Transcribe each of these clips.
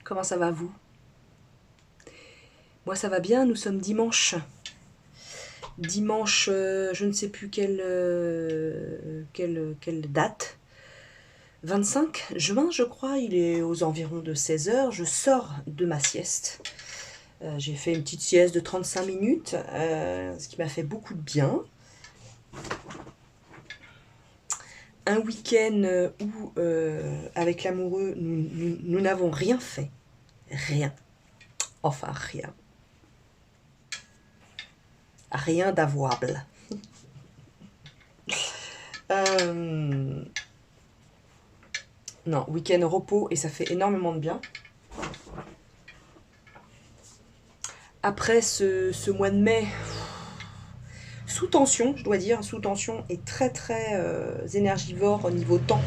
Comment ça va vous? Moi ça va bien, nous sommes dimanche. Dimanche, je ne sais plus quelle date. 25 juin je crois, il est aux environs de 16 heures. Je sors de ma sieste. J'ai fait une petite sieste de 35 minutes, ce qui m'a fait beaucoup de bien. Un week-end où, avec l'amoureux, nous n'avons rien fait. Rien. Enfin, rien. Rien d'avouable. Non, week-end repos et ça fait énormément de bien. Après ce mois de mai, sous tension, je dois dire, sous tension et très très énergivore au niveau temps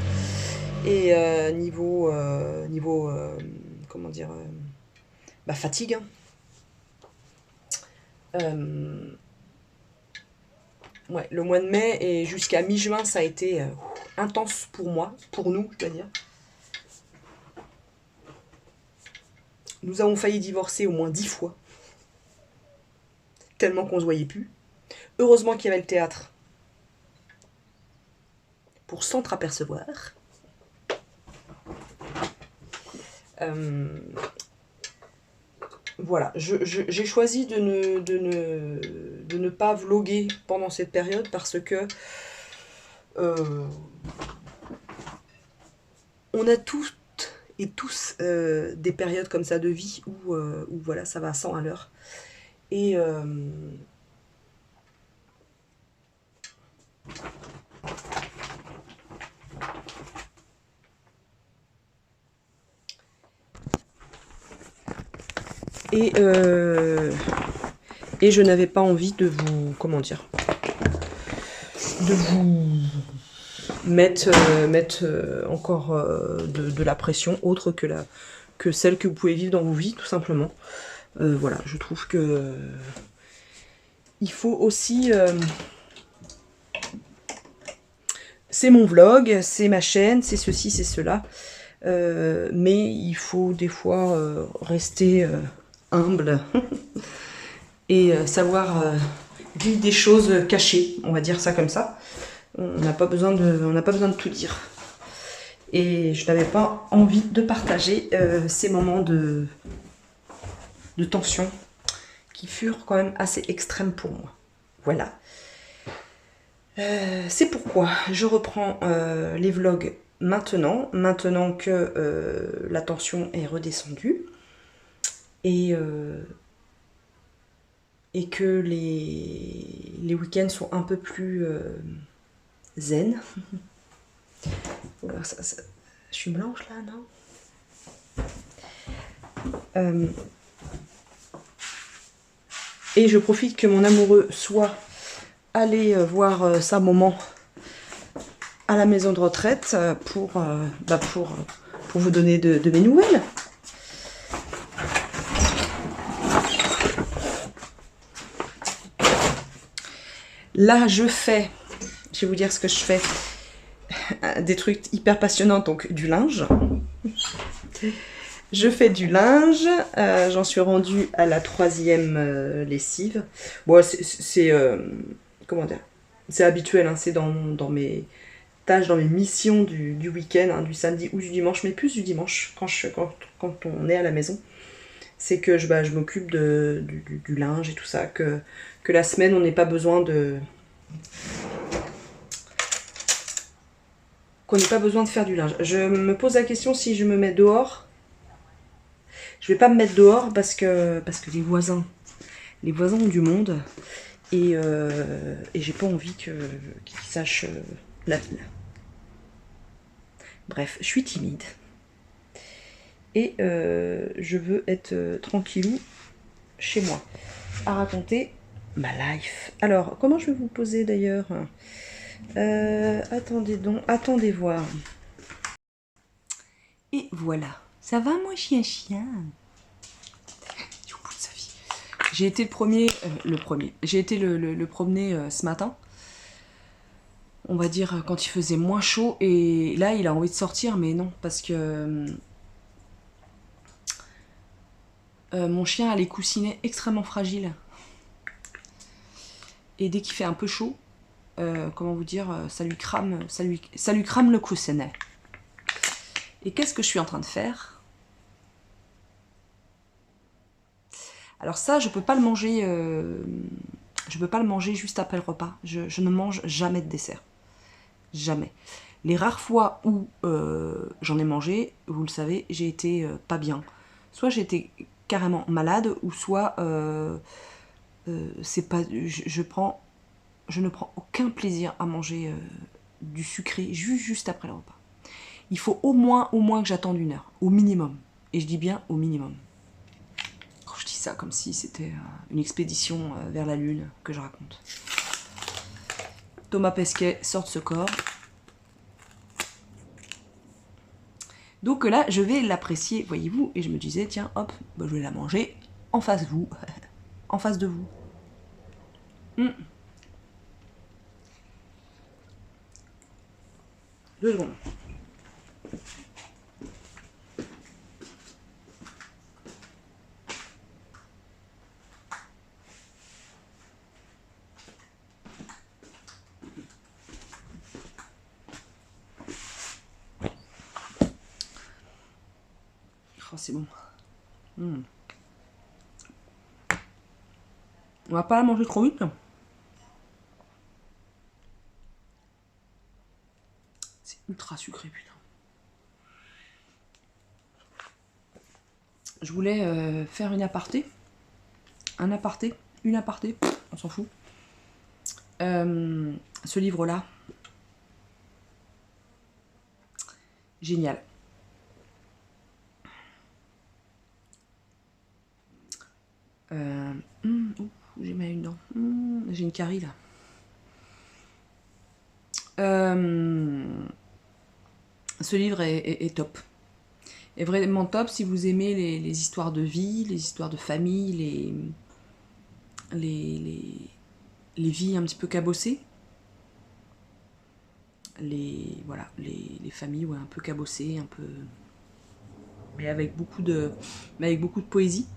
et niveau comment dire, fatigue. Ouais, le mois de mai et jusqu'à mi-juin, ça a été intense pour moi, pour nous, je dois dire. Nous avons failli divorcer au moins 10 fois, tellement qu'on se voyait plus. Heureusement qu'il y avait le théâtre pour s'entreapercevoir. Voilà, j'ai choisi de ne pas vloguer pendant cette période parce que on a toutes et tous des périodes comme ça de vie où voilà, ça va à 100 à l'heure. Et je n'avais pas envie de vous, comment dire, de vous mettre encore de la pression autre que celle que vous pouvez vivre dans vos vies, tout simplement. Voilà, je trouve que il faut aussi... c'est mon vlog, c'est ma chaîne, c'est ceci, c'est cela. Mais il faut des fois rester humble et savoir vivre des choses cachées, on va dire ça comme ça. On n'a pas besoin de tout dire. Et je n'avais pas envie de partager ces moments de tension qui furent quand même assez extrêmes pour moi. Voilà. C'est pourquoi je reprends les vlogs maintenant que la tension est redescendue et que les week-ends sont un peu plus zen. Alors je suis blanche là, non? Et je profite que mon amoureux soit allé voir sa maman à la maison de retraite pour vous donner de mes nouvelles. Là, je vais vous dire ce que je fais, des trucs hyper passionnants, donc du linge. Je fais du linge, j'en suis rendue à la 3e lessive. Bon, c'est comment dire, c'est habituel, hein, c'est dans mes tâches, dans mes missions du week-end, hein, du samedi ou du dimanche, mais plus du dimanche, quand on est à la maison. C'est que je m'occupe du linge et tout ça, que la semaine, on n'ait pas besoin de... qu'on n'ait pas besoin de faire du linge. Je me pose la question si je me mets dehors. Je vais pas me mettre dehors parce que les voisins ont du monde et j'ai pas envie qu'ils sachent la ville. Bref, je suis timide et je veux être tranquillou chez moi à raconter ma life. Alors, comment je vais vous poser d'ailleurs? Attendez voir. Et voilà. Ça va, mon chien? Il est au bout de sa vie. J'ai été j'ai été le promener ce matin. On va dire quand il faisait moins chaud. Et là, il a envie de sortir, mais non. Parce que Mon chien a les coussinets extrêmement fragiles. Et dès qu'il fait un peu chaud, comment vous dire, ça lui crame le coussinet. Et qu'est-ce que je suis en train de faire? Alors ça, je peux pas le manger. Je peux pas le manger juste après le repas. Je ne mange jamais de dessert. Jamais. Les rares fois où j'en ai mangé, vous le savez, j'ai été pas bien. Soit j'ai été carrément malade, ou soit c'est pas. Je ne prends aucun plaisir à manger du sucré juste après le repas. Il faut au moins que j'attende 1 heure, au minimum. Et je dis bien au minimum. Quand je dis ça comme si c'était une expédition vers la Lune que je raconte. Thomas Pesquet sort de ce corps. Donc là, je vais l'apprécier, voyez-vous, et je me disais, tiens, hop, bah, je vais la manger en face de vous. En face de vous. Mmh. 2 secondes. Oh, c'est bon. Mmh. On va pas la manger trop vite. C'est ultra sucré, putain. Je voulais faire une aparté. Une aparté, on s'en fout. Ce livre-là, génial. J'ai mal une dent. J'ai une carie là. Ce livre est top. Est vraiment top si vous aimez les histoires de vie, les histoires de famille, les vies un petit peu cabossées. Les familles un peu cabossées, un peu. Mais avec beaucoup de poésie.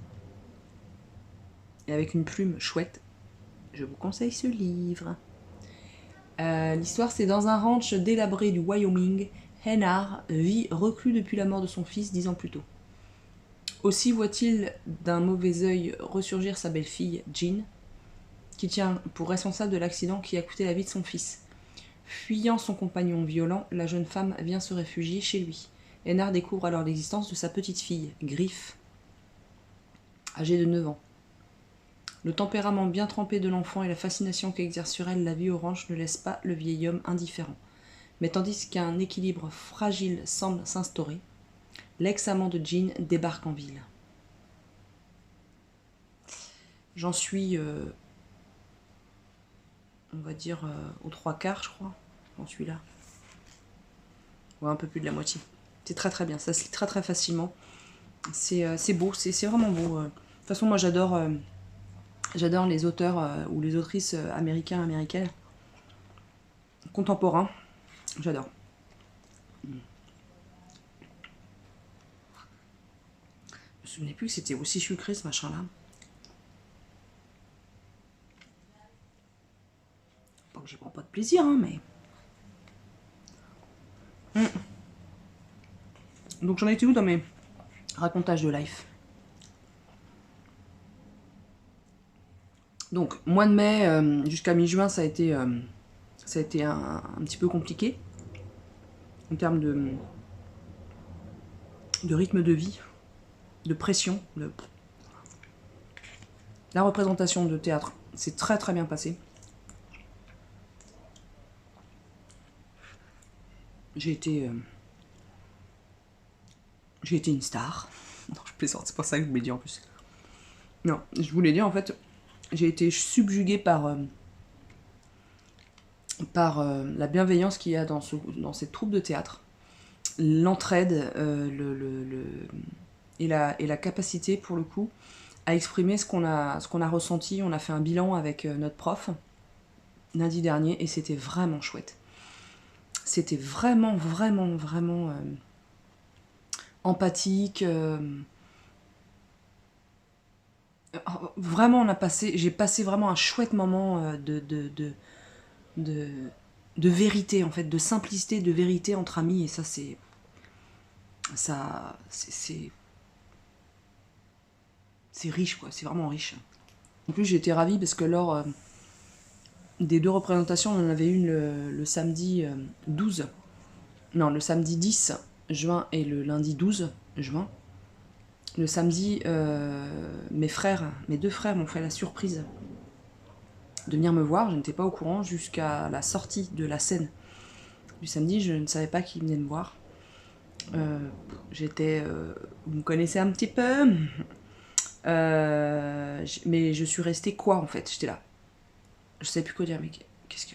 Et avec une plume chouette. Je vous conseille ce livre. L'histoire, c'est dans un ranch délabré du Wyoming. Hennard vit reclus depuis la mort de son fils 10 ans plus tôt. Aussi voit-il d'un mauvais œil ressurgir sa belle-fille, Jean, qui tient pour responsable de l'accident qui a coûté la vie de son fils. Fuyant son compagnon violent, la jeune femme vient se réfugier chez lui. Hennard découvre alors l'existence de sa petite-fille, Griff, âgée de 9 ans. Le tempérament bien trempé de l'enfant et la fascination qu'exerce sur elle la vie au ranch ne laissent pas le vieil homme indifférent. Mais tandis qu'un équilibre fragile semble s'instaurer, l'ex-amant de Jean débarque en ville. J'en suis, on va dire, aux 3/4, je crois. J'en suis là. Ouais, un peu plus de la moitié. C'est très très bien, ça se lit très très facilement. C'est beau, c'est vraiment beau. De toute façon, moi j'adore les auteurs ou les autrices américaines, contemporains. J'adore. Je me souvenais plus que c'était aussi sucré ce machin-là. Pas que je prends pas de plaisir, hein, mais. Donc j'en étais où dans mes racontages de life? Donc, mois de mai jusqu'à mi-juin, ça a été un petit peu compliqué en termes de rythme de vie, de pression. La représentation de théâtre s'est très très bien passée. J'ai été une star. Non, je plaisante, c'est pas ça que je voulais dire en plus. Non, je voulais dire en fait, j'ai été subjuguée par la bienveillance qu'il y a dans cette troupe de théâtre, l'entraide et la capacité pour le coup à exprimer ce qu'on a ressenti. On a fait un bilan avec notre prof lundi dernier et c'était vraiment chouette. C'était vraiment empathique, Vraiment, j'ai passé vraiment un chouette moment de, de vérité, en fait, de simplicité, de vérité entre amis, et ça, c'est riche, quoi, c'est vraiment riche. En plus, j'ai été ravie parce que lors des 2 représentations, on en avait une le samedi 12, non, le samedi 10 juin et le lundi 12 juin. Le samedi, mes 2 frères m'ont fait la surprise de venir me voir. Je n'étais pas au courant jusqu'à la sortie de la scène du samedi. Je ne savais pas qu'ils venaient me voir. Vous me connaissez un petit peu, mais je suis restée quoi en fait. J'étais là. Je savais plus quoi dire, mais qu'est-ce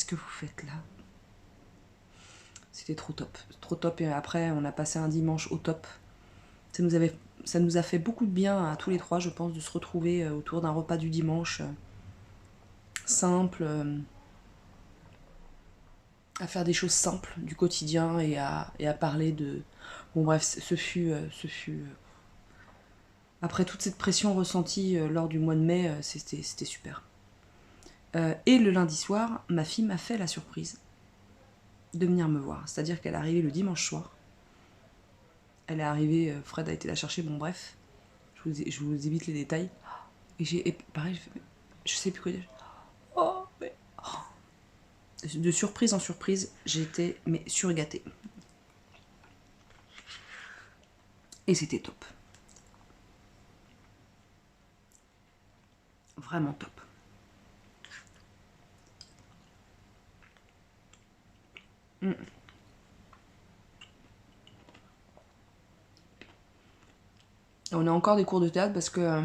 que vous faites là? C'était trop top. Trop top. Et après, on a passé un dimanche au top. Ça nous a fait beaucoup de bien à tous les 3, je pense, de se retrouver autour d'un repas du dimanche simple, à faire des choses simples du quotidien et à parler de... Bon bref, ce fut après toute cette pression ressentie lors du mois de mai, c'était super. Et le lundi soir, ma fille m'a fait la surprise de venir me voir. C'est-à-dire qu'elle est arrivée le dimanche soir. Elle est arrivée, Fred a été la chercher, bon bref. Je vous évite les détails. Et pareil, je sais plus quoi dire. Oh, mais... De surprise en surprise, j'étais mais surgâtée. Et c'était top. Vraiment top. On a encore des cours de théâtre parce que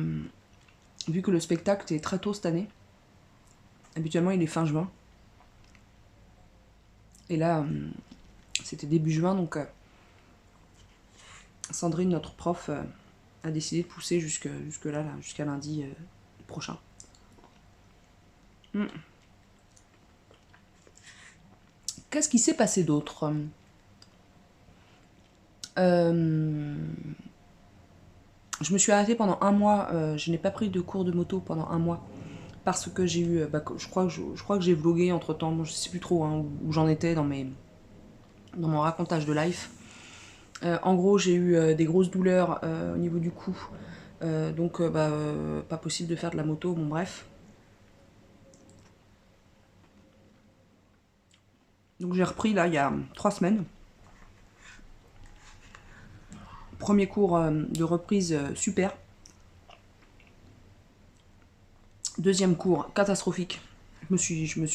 vu que le spectacle est très tôt cette année, habituellement il est fin juin. Et là, c'était début juin, donc Sandrine, notre prof, a décidé de pousser jusqu'à jusqu'à lundi prochain. Qu'est-ce qui s'est passé d'autre? Je me suis arrêtée pendant un mois, je n'ai pas pris de cours de moto pendant un mois parce que j'ai eu, je crois que j'ai vlogué entre temps, bon, je sais plus trop hein, où j'en étais dans mon racontage de life. En gros, j'ai eu des grosses douleurs au niveau du cou, donc pas possible de faire de la moto, bon bref. Donc j'ai repris là il y a 3 semaines. Premier cours de reprise super. Deuxième cours catastrophique. Je me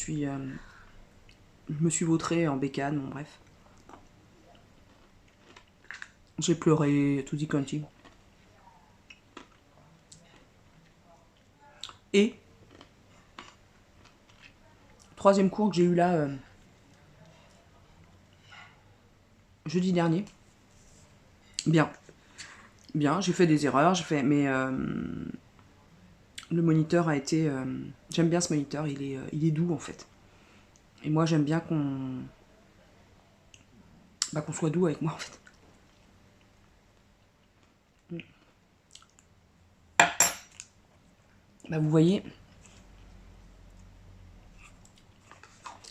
suis vautrée en bécane, bon bref. J'ai pleuré, tout dit quanti. Et troisième cours que j'ai eu là jeudi dernier. Bien, j'ai fait des erreurs, mais le moniteur a été... j'aime bien ce moniteur, il est doux en fait. Et moi j'aime bien qu'on soit doux avec moi en fait. Vous voyez,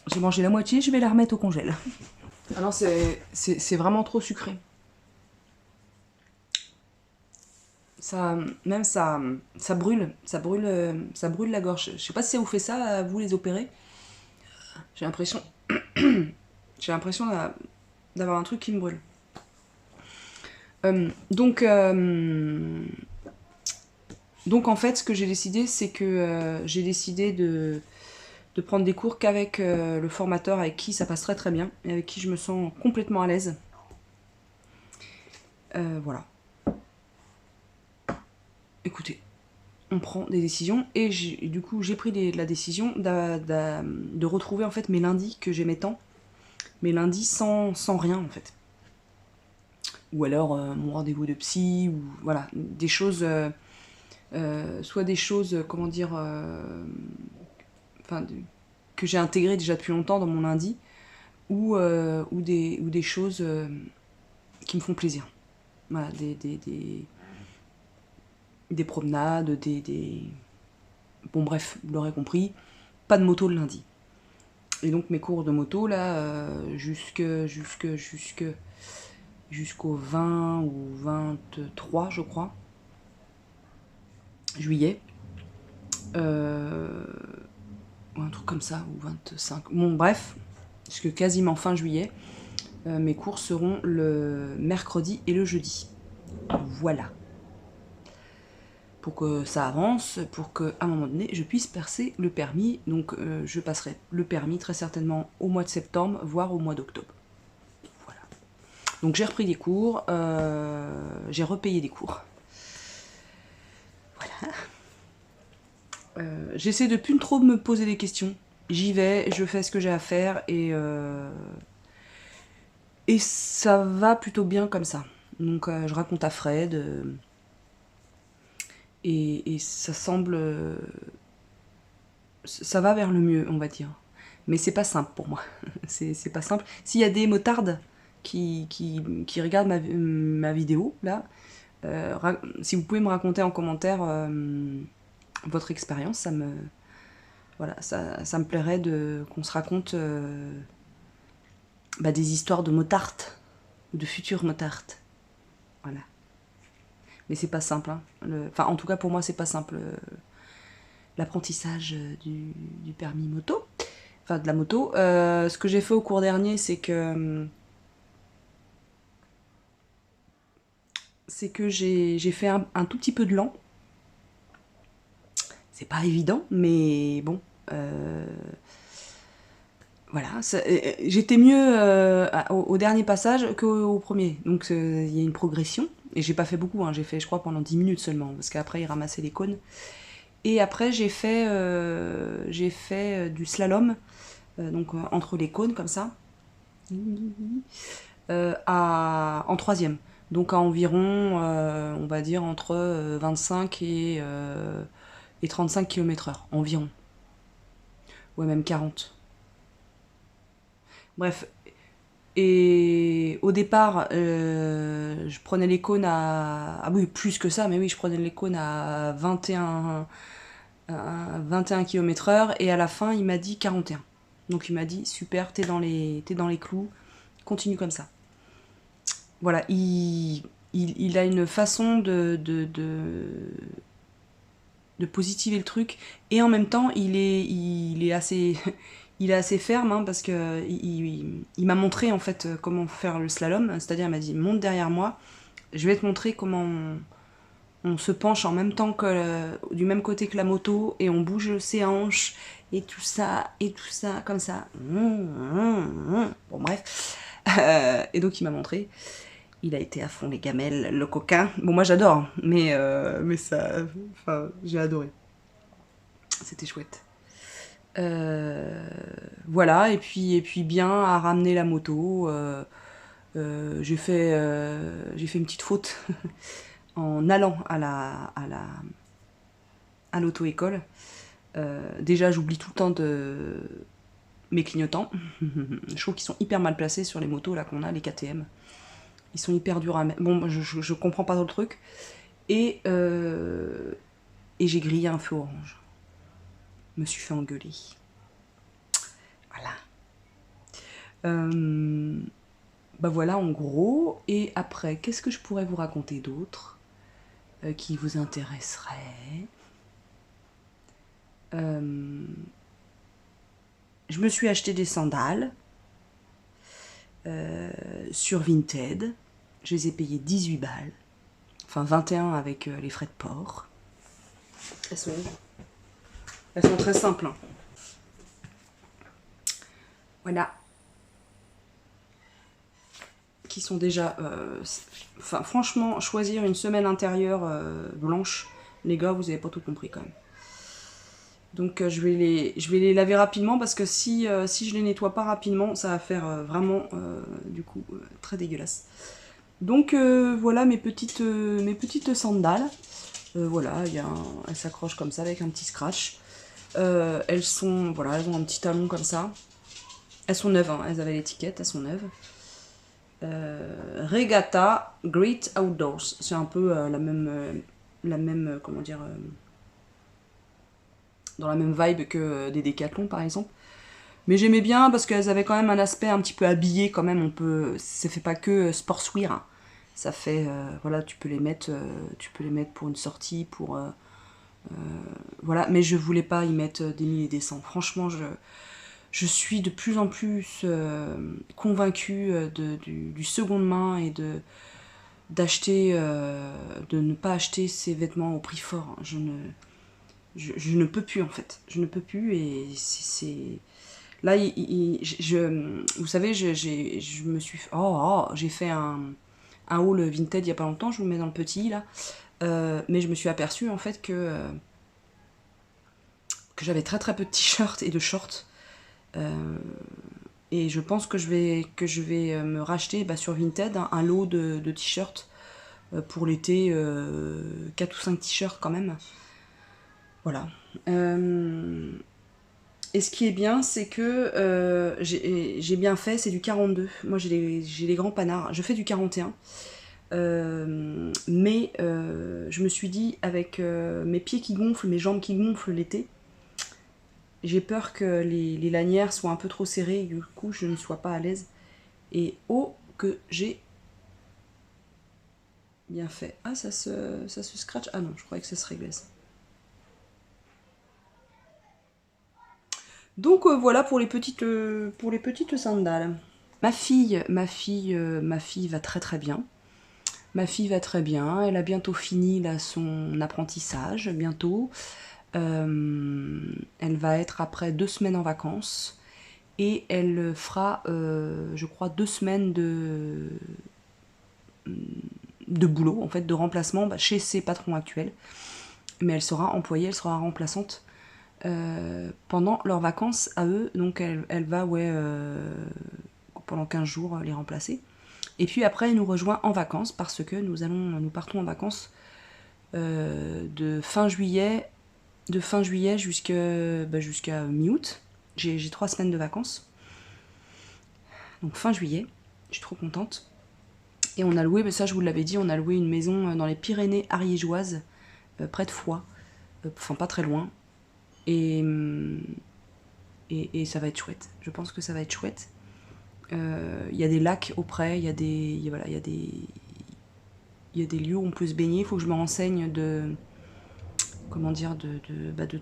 j'ai mangé la moitié, je vais la remettre au congèle. Ah non, c'est vraiment trop sucré. Ça brûle la gorge. Je sais pas si ça vous fait ça, vous les opérés. J'ai l'impression d'avoir un truc qui me brûle. Donc en fait, ce que j'ai décidé, c'est que j'ai décidé de prendre des cours qu'avec le formateur avec qui ça passe très très bien et avec qui je me sens complètement à l'aise. Voilà. Écoutez, on prend des décisions et du coup j'ai pris la décision de retrouver en fait mes lundis que j'aimais tant, mes lundis sans rien en fait. Ou alors mon rendez-vous de psy, ou voilà, des choses, soit des choses, comment dire, que j'ai intégrées déjà depuis longtemps dans mon lundi, ou des choses qui me font plaisir. Voilà, des promenades, Bon bref, vous l'aurez compris, pas de moto le lundi. Et donc mes cours de moto, là, jusqu'au 20 ou 23, je crois, juillet. Ou un truc comme ça, ou 25. Bon bref, jusque quasiment fin juillet, mes cours seront le mercredi et le jeudi. Voilà. Pour que ça avance, pour qu'à un moment donné, je puisse passer le permis. Donc je passerai le permis très certainement au mois de septembre, voire au mois d'octobre. Voilà. Donc j'ai repris des cours, j'ai repayé des cours. Voilà. J'essaie de plus trop me poser des questions. J'y vais, je fais ce que j'ai à faire et ça va plutôt bien comme ça. Donc je raconte à Fred et ça semble... ça va vers le mieux, on va dire. Mais c'est pas simple pour moi. C'est pas simple. S'il y a des motards qui regardent ma vidéo, là, si vous pouvez me raconter en commentaire votre expérience, voilà, ça me plairait qu'on se raconte des histoires de motards, ou de futurs motards. Voilà. Mais c'est pas simple. Hein. Enfin, en tout cas, pour moi, c'est pas simple. L'apprentissage du permis moto. Enfin, de la moto. Ce que j'ai fait au cours dernier, c'est que j'ai fait un tout petit peu de lent. C'est pas évident, mais bon. Voilà, j'étais mieux au dernier passage qu'au premier. Donc il y a une progression. Et j'ai pas fait beaucoup, hein. J'ai fait, je crois, pendant 10 minutes seulement. Parce qu'après, il ramassait les cônes. Et après, j'ai fait du slalom. Donc entre les cônes, comme ça. En troisième. Donc à environ, on va dire, entre 25 et 35 km/h. Environ. Ouais, même 40. Bref. Et au départ, je prenais les cônes à... Ah oui, plus que ça, mais oui, je prenais les cônes à 21 km/h. Et à la fin, il m'a dit 41. Donc il m'a dit, super, t'es dans les clous, continue comme ça. Voilà, il a une façon de positiver le truc, et en même temps il est assez il est assez ferme, hein, parce que il m'a montré en fait comment faire le slalom, c'est-à-dire il m'a dit monte derrière moi, je vais te montrer comment on se penche en même temps que du même côté que la moto et on bouge ses hanches et tout ça comme ça. Bon bref, et donc il m'a montré. Il a été à fond les gamelles, le coquin. Bon, moi j'adore, mais ça, enfin, j'ai adoré. C'était chouette. Voilà, et puis bien à ramener la moto. J'ai fait une petite faute en allant à l'auto-école. Déjà, j'oublie tout le temps de mes clignotants. Je trouve qu'ils sont hyper mal placés sur les motos là qu'on a, les KTM. Ils sont hyper durs à mettre. Bon, je comprends pas trop le truc. Et j'ai grillé un feu orange. Je me suis fait engueuler. Voilà. Voilà en gros. Et après, qu'est-ce que je pourrais vous raconter d'autre qui vous intéresserait? Je me suis acheté des sandales sur Vinted. Je les ai payées 18 balles. Enfin 21 avec les frais de port. Elles sont très simples. Hein. Voilà. Qui sont déjà... Enfin, franchement, choisir une semelle intérieure blanche, les gars, vous n'avez pas tout compris quand même. Donc je vais les laver rapidement parce que si je les nettoie pas rapidement, ça va faire vraiment du coup très dégueulasse. Donc voilà mes petites sandales. Voilà, elles s'accrochent comme ça avec un petit scratch. Elles ont un petit talon comme ça. Elles sont neuves, hein, elles avaient l'étiquette, elles sont neuves. Regatta Great Outdoors, c'est un peu le comment dire, dans la même vibe que des Décathlon par exemple. Mais j'aimais bien parce qu'elles avaient quand même un aspect un petit peu habillé quand même. Ça fait pas que sportswear, hein. Ça fait, voilà, tu peux les mettre pour une sortie, voilà. Mais je voulais pas y mettre des 1000 et des cents. Franchement, je suis de plus en plus convaincue du seconde main et de ne pas acheter ces vêtements au prix fort. Je ne peux plus en fait. Je ne peux plus et c'est là, vous savez, je me suis... j'ai fait un haul Vinted il y a pas longtemps, je vous le mets dans le petit, là. Mais je me suis aperçue, en fait, que j'avais très très peu de t-shirts et de shorts. Et je pense que je vais me racheter sur Vinted un lot de t-shirts pour l'été, 4 ou 5 t-shirts quand même. Voilà. Et ce qui est bien, c'est que j'ai bien fait, c'est du 42. Moi, j'ai les grands panards. Je fais du 41. Mais je me suis dit, avec mes pieds qui gonflent, mes jambes qui gonflent l'été, j'ai peur que les lanières soient un peu trop serrées et du coup, je ne sois pas à l'aise. Et oh, que j'ai bien fait. Ah, ça se scratch. Ah non, je croyais que ça se réglait, ça. Donc voilà pour les petites sandales. Ma fille va très très bien. Ma fille va très bien. Elle a bientôt fini là, son apprentissage, bientôt. Elle va être après 2 semaines en vacances. Et elle fera, je crois, 2 semaines de boulot, en fait, de remplacement chez ses patrons actuels. Mais elle sera employée, elle sera remplaçante pendant leurs vacances à eux. Donc elle va, ouais, pendant 15 jours les remplacer. Et puis après, elle nous rejoint en vacances parce que nous partons en vacances de fin juillet jusqu'à mi-août. J'ai 3 semaines de vacances. Donc fin juillet, je suis trop contente. Et on a loué, mais ça je vous l'avais dit, on a loué une maison dans les Pyrénées ariégeoises, près de Foix, enfin pas très loin. Et ça va être chouette. Je pense que ça va être chouette. Il y a des lacs auprès, il y a des lieux où on peut se baigner. Il faut que je me renseigne de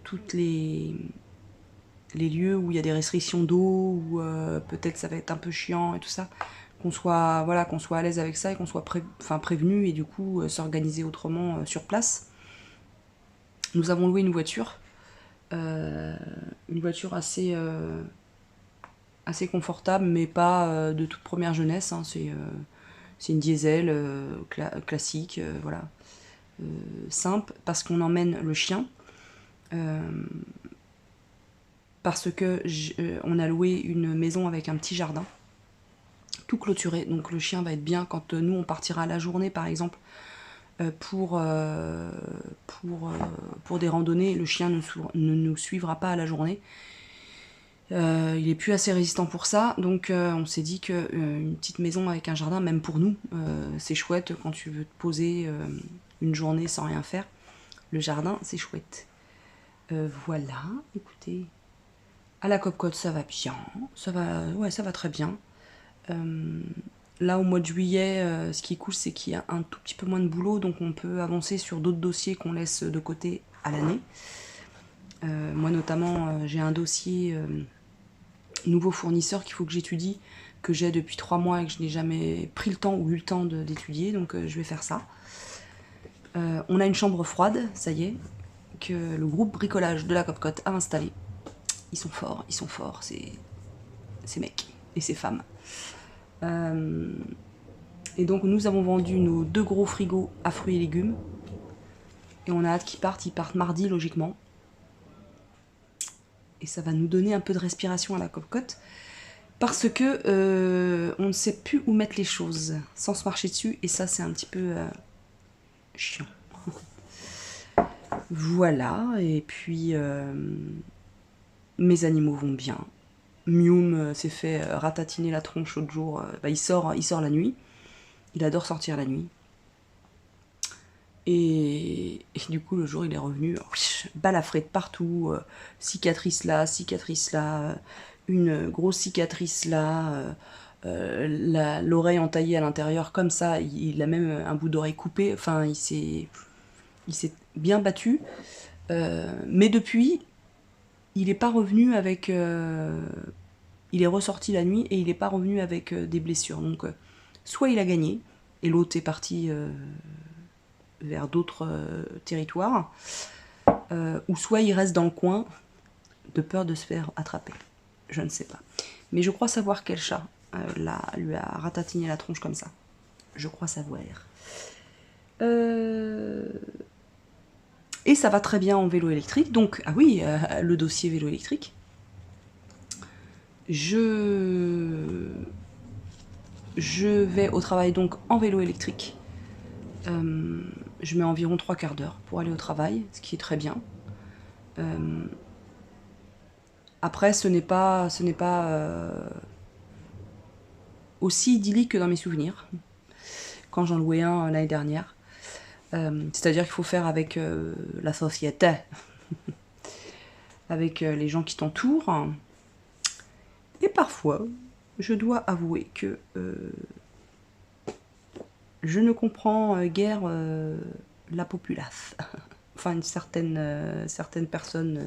toutes les lieux où il y a des restrictions d'eau, ou peut-être ça va être un peu chiant et tout ça. Qu'on soit à l'aise avec ça et qu'on soit prévenu et du coup s'organiser autrement sur place. Nous avons loué une voiture assez confortable, mais pas de toute première jeunesse, hein. C'est une diesel classique, voilà, simple, parce qu'on emmène le chien, parce que on a loué une maison avec un petit jardin, tout clôturé, donc le chien va être bien quand nous on partira à la journée par exemple pour des randonnées. Le chien ne nous suivra pas à la journée. Il est plus assez résistant pour ça, donc on s'est dit que une petite maison avec un jardin, même pour nous, c'est chouette quand tu veux te poser une journée sans rien faire. Le jardin, c'est chouette. Voilà, écoutez, à la Copcote, ça va bien, ça va très bien. Là, au mois de juillet, ce qui est cool, c'est qu'il y a un tout petit peu moins de boulot, donc on peut avancer sur d'autres dossiers qu'on laisse de côté à l'année. Moi, notamment, j'ai un dossier nouveau fournisseur qu'il faut que j'étudie, que j'ai depuis 3 mois et que je n'ai jamais pris le temps ou eu le temps d'étudier, donc je vais faire ça. On a une chambre froide, ça y est, que le groupe bricolage de la Copcote a installé. Ils sont forts, ces mecs et ces femmes. Et donc nous avons vendu nos 2 gros frigos à fruits et légumes. Et on a hâte qu'ils partent. Ils partent mardi logiquement. Et ça va nous donner un peu de respiration à la Copcote. Parce que on ne sait plus où mettre les choses sans se marcher dessus. Et ça c'est un petit peu chiant. Voilà. Et puis mes animaux vont bien. Mium s'est fait ratatiner la tronche l'autre jour. Il sort la nuit. Il adore sortir la nuit. Et du coup, le jour, il est revenu, balafré de partout, cicatrice là, une grosse cicatrice là, l'oreille entaillée à l'intérieur comme ça, il a même un bout d'oreille coupé, enfin, il s'est bien battu. Mais depuis, il n'est pas revenu avec... il est ressorti la nuit et il n'est pas revenu avec des blessures. Donc, soit il a gagné, et l'autre est parti vers d'autres territoires, ou soit il reste dans le coin de peur de se faire attraper. Je ne sais pas. Mais je crois savoir quel chat lui a ratatiné la tronche comme ça. Je crois savoir. Et ça va très bien en vélo électrique. Donc, ah oui, le dossier vélo électrique. Je vais au travail donc en vélo électrique. Je mets environ 3/4 d'heure pour aller au travail, ce qui est très bien. Après, ce n'est pas aussi idyllique que dans mes souvenirs, quand j'en louais un l'année dernière. C'est-à-dire qu'il faut faire avec la société, avec les gens qui t'entourent. Et parfois, je dois avouer que je ne comprends guère la populace, enfin une certaine personne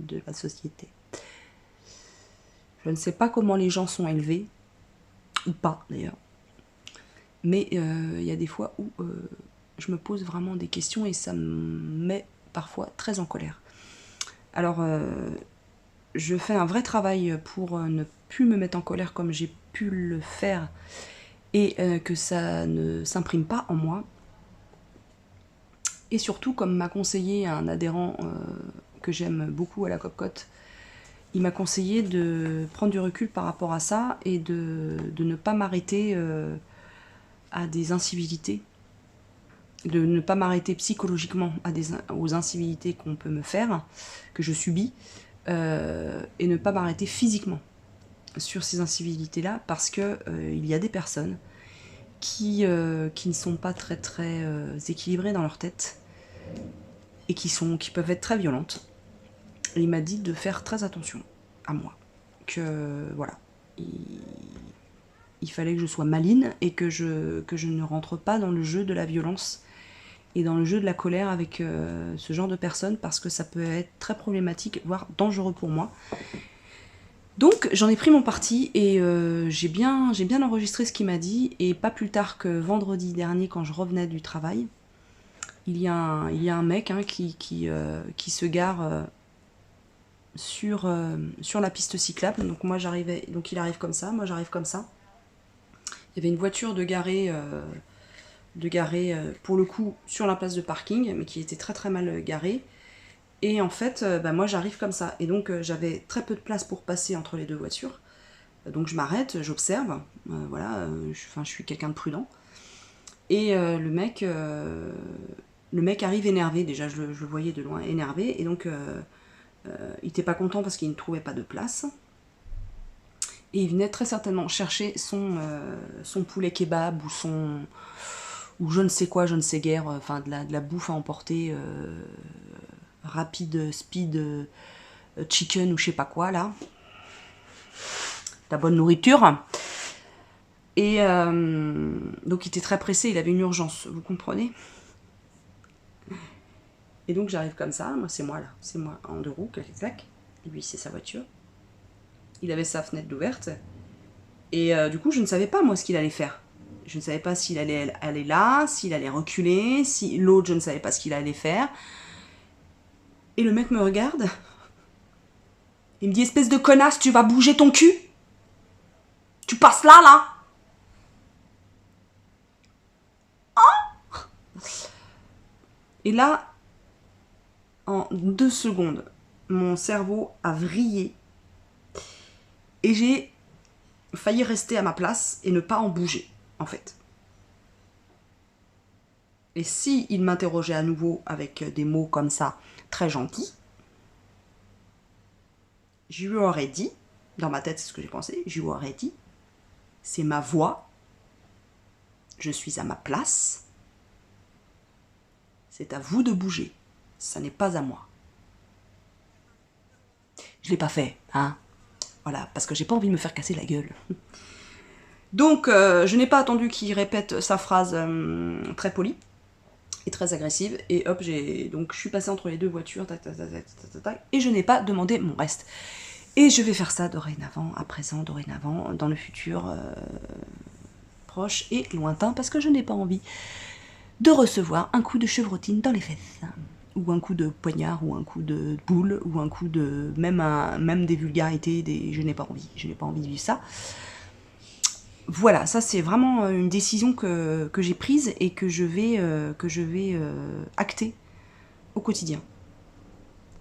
de la société. Je ne sais pas comment les gens sont élevés, ou pas d'ailleurs, mais il y a des fois où je me pose vraiment des questions et ça me met parfois très en colère. Alors, je fais un vrai travail pour ne plus me mettre en colère comme j'ai pu le faire et que ça ne s'imprime pas en moi. Et surtout, comme m'a conseillé un adhérent que j'aime beaucoup à la Cocotte, il m'a conseillé de prendre du recul par rapport à ça et de ne pas m'arrêter à des incivilités, de ne pas m'arrêter psychologiquement aux incivilités qu'on peut me faire, que je subis, et ne pas m'arrêter physiquement sur ces incivilités-là, parce que il y a des personnes qui ne sont pas très équilibrées dans leur tête et qui peuvent être très violentes. Et il m'a dit de faire très attention à moi, que voilà, il fallait que je sois maligne et que je ne rentre pas dans le jeu de la violence et dans le jeu de la colère avec ce genre de personnes, parce que ça peut être très problématique, voire dangereux pour moi. Donc j'en ai pris mon parti et j'ai bien enregistré ce qu'il m'a dit, et pas plus tard que vendredi dernier, quand je revenais du travail, il y a un mec qui se gare sur la piste cyclable. Donc il arrive comme ça, moi j'arrive comme ça. Il y avait une voiture de garée pour le coup sur la place de parking, mais qui était très mal garée. Et en fait, moi j'arrive comme ça. Et donc j'avais très peu de place pour passer entre les deux voitures. Donc je m'arrête, j'observe. Voilà, je suis quelqu'un de prudent. Et le mec arrive énervé. Déjà, je le voyais de loin énervé. Et donc il n'était pas content parce qu'il ne trouvait pas de place. Et il venait très certainement chercher son poulet kebab ou je ne sais quoi, je ne sais guère, enfin de la bouffe à emporter, rapide, speed, chicken ou je sais pas quoi là. La bonne nourriture. Et donc il était très pressé, il avait une urgence, vous comprenez? Et donc j'arrive comme ça, moi c'est moi là, c'est moi en deux roues, clac. Et lui c'est sa voiture. Il avait sa fenêtre ouverte. Et du coup je ne savais pas moi ce qu'il allait faire. Je ne savais pas s'il allait aller là, s'il allait reculer, si l'autre je ne savais pas ce qu'il allait faire. Et le mec me regarde. Il me dit, espèce de connasse, tu vas bouger ton cul? Tu passes là? Oh! Et là, en 2 secondes, mon cerveau a vrillé. Et j'ai failli rester à ma place et ne pas en bouger, en fait. Et si il m'interrogeait à nouveau avec des mots comme ça, très gentils, je lui aurais dit, dans ma tête c'est ce que j'ai pensé, je lui aurais dit, c'est ma voix, je suis à ma place, C'est à vous de bouger. Ça n'est pas à moi. Je l'ai pas fait, hein. Voilà, parce que j'ai pas envie de me faire casser la gueule. Donc, je n'ai pas attendu qu'il répète sa phrase très polie et très agressive. Et hop, donc je suis passée entre les deux voitures, tac, tac, tac, tac, tac, tac, et je n'ai pas demandé mon reste. Et je vais faire ça dorénavant, à présent, dorénavant, dans le futur proche et lointain, parce que je n'ai pas envie de recevoir un coup de chevrotine dans les fesses, ou un coup de poignard, ou un coup de boule, ou un coup de... même des vulgarités, je n'ai pas envie de vivre ça. Voilà, ça c'est vraiment une décision que j'ai prise et que je vais acter au quotidien.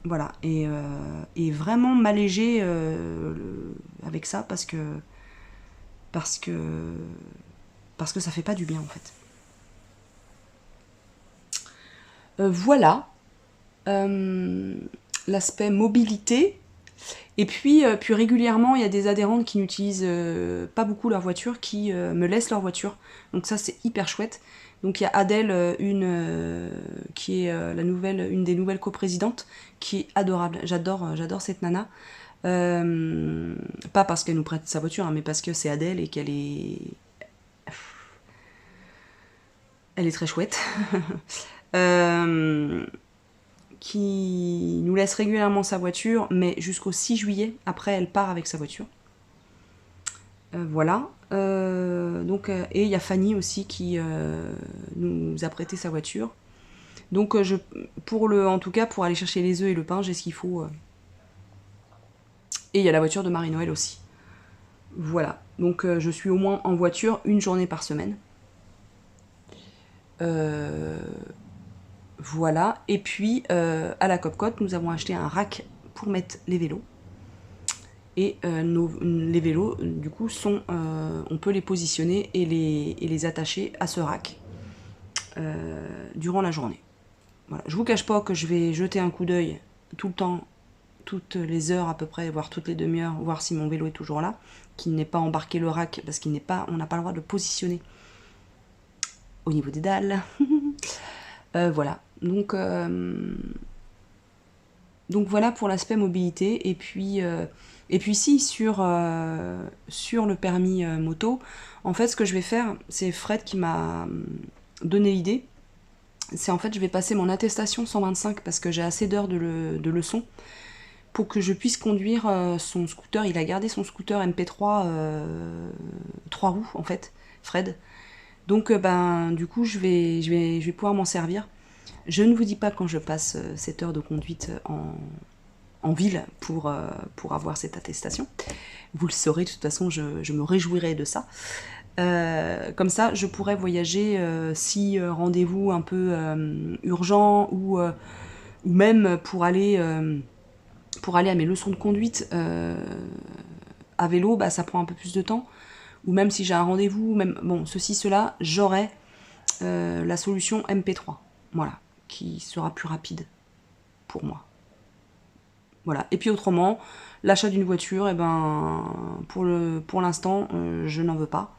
Voilà, et vraiment m'alléger avec ça parce que ça fait pas du bien en fait. Voilà l'aspect mobilité. Et puis régulièrement, il y a des adhérentes qui n'utilisent pas beaucoup leur voiture, qui me laissent leur voiture. Donc ça, c'est hyper chouette. Donc il y a Adèle, qui est une des nouvelles coprésidentes, qui est adorable. J'adore cette nana. Pas parce qu'elle nous prête sa voiture, hein, mais parce que c'est Adèle et qu'elle est... Elle est très chouette. Qui nous laisse régulièrement sa voiture, mais jusqu'au 6 juillet. Après, elle part avec sa voiture. Voilà. Donc, et il y a Fanny aussi qui nous a prêté sa voiture. Donc, en tout cas, pour aller chercher les œufs et le pain, j'ai ce qu'il faut. Et il y a la voiture de Marie-Noël aussi. Voilà. Donc, je suis au moins en voiture une journée par semaine. Voilà, et puis à la Copcote, nous avons acheté un rack pour mettre les vélos. Et les vélos, du coup, on peut les positionner et les attacher à ce rack durant la journée. Voilà. Je vous cache pas que je vais jeter un coup d'œil tout le temps, toutes les heures à peu près, voire toutes les demi-heures, voir si mon vélo est toujours là, qu'il n'ait pas embarqué le rack, parce qu'on n'a pas le droit de le positionner au niveau des dalles. Voilà. Donc voilà pour l'aspect mobilité. Et puis si sur le permis moto, en fait ce que je vais faire, c'est Fred qui m'a donné l'idée. C'est en fait je vais passer mon attestation 125 parce que j'ai assez d'heures de leçons pour que je puisse conduire son scooter. Il a gardé son scooter MP3 3 roues en fait, Fred. Donc du coup je vais pouvoir m'en servir. Je ne vous dis pas quand je passe cette heure de conduite en ville pour avoir cette attestation. Vous le saurez, de toute façon, je me réjouirai de ça. Comme ça, je pourrais voyager si rendez-vous un peu urgent ou même pour aller à mes leçons de conduite à vélo, bah, ça prend un peu plus de temps. Ou même si j'ai un rendez-vous, cela, j'aurai la solution MP3. Voilà, qui sera plus rapide pour moi. Voilà. Et puis autrement, l'achat d'une voiture, pour l'instant, je n'en veux pas.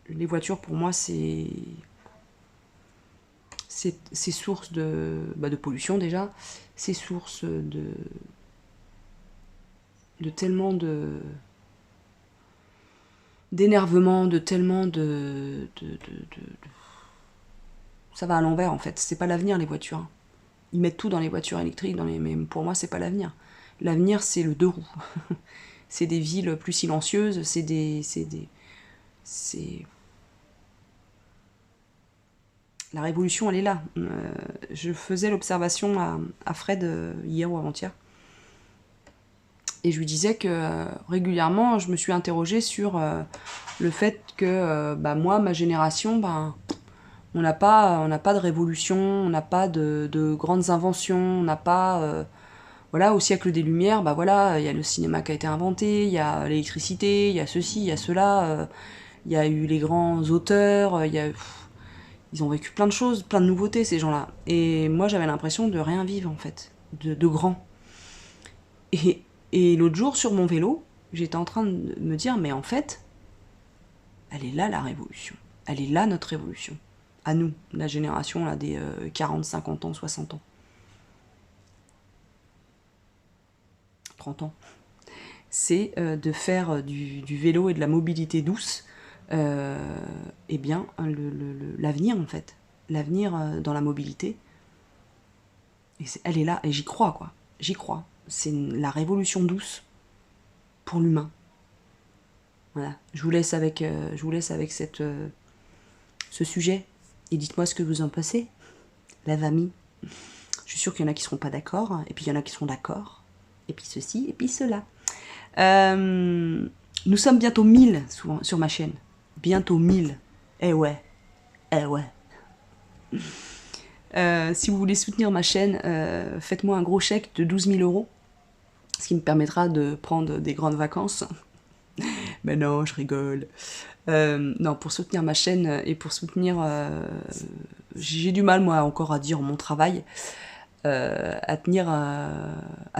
Les voitures, pour moi, c'est source de pollution déjà. C'est source de tellement d'énervement, de tellement de ça va à l'envers en fait. C'est pas l'avenir les voitures. Ils mettent tout dans les voitures électriques, mais pour moi c'est pas l'avenir. L'avenir c'est le deux roues. C'est des villes plus silencieuses, la révolution elle est là. Je faisais l'observation à Fred hier ou avant-hier. Et je lui disais que régulièrement, je me suis interrogée sur le fait que moi, ma génération, on n'a pas de révolution, on n'a pas de grandes inventions, on n'a pas... voilà, au siècle des Lumières, il y a le cinéma qui a été inventé, il y a l'électricité, il y a ceci, il y a cela, il y a eu les grands auteurs, ils ont vécu plein de choses, plein de nouveautés, ces gens-là. Et moi, j'avais l'impression de rien vivre, en fait, de grand. Et l'autre jour, sur mon vélo, j'étais en train de me dire, mais en fait, elle est là, la révolution. Elle est là, notre révolution. À nous, la génération là, des 40, 50 ans, 60 ans. 30 ans. C'est de faire du vélo et de la mobilité douce, eh bien, l'avenir en fait. L'avenir dans la mobilité. Et elle est là, et j'y crois, quoi. J'y crois. C'est la révolution douce pour l'humain. Voilà. Je vous laisse avec ce sujet. Et dites-moi ce que vous en pensez. La famille. Je suis sûre qu'il y en a qui ne seront pas d'accord. Et puis il y en a qui seront d'accord. Et puis ceci, et puis cela. Nous sommes bientôt 1000 sur ma chaîne. Bientôt 1000. Eh ouais. Eh ouais. Si vous voulez soutenir ma chaîne, faites-moi un gros chèque de 12 000 €, ce qui me permettra de prendre des grandes vacances. Mais non, je rigole. Non, pour soutenir ma chaîne et pour soutenir... j'ai du mal, moi, encore à dire mon travail, à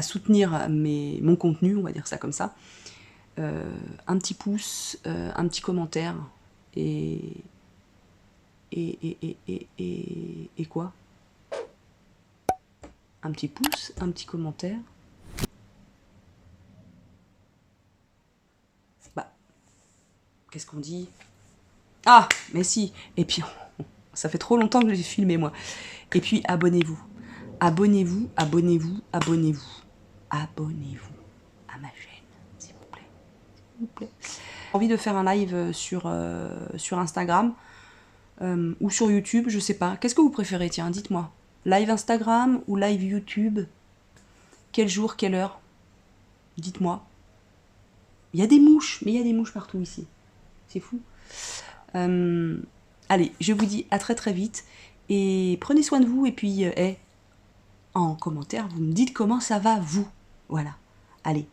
soutenir mon contenu, on va dire ça comme ça. Un petit pouce, un petit commentaire, et quoi? Un petit pouce, un petit commentaire. Bah, qu'est-ce qu'on dit? Ah, mais si. Et puis, ça fait trop longtemps que j'ai filmé, moi. Et puis, abonnez-vous. Abonnez-vous, abonnez-vous, abonnez-vous. Abonnez-vous à ma chaîne, s'il vous plaît. S'il vous plaît. J'ai envie de faire un live sur Instagram ou sur YouTube, je sais pas. Qu'est-ce que vous préférez? Tiens, dites-moi. Live Instagram ou live YouTube? Quel jour, quelle heure? Dites-moi. Il y a des mouches, mais il y a des mouches partout ici. C'est fou. Allez, je vous dis à très très vite. Et prenez soin de vous. Et puis, en commentaire, vous me dites comment ça va, vous. Voilà. Allez,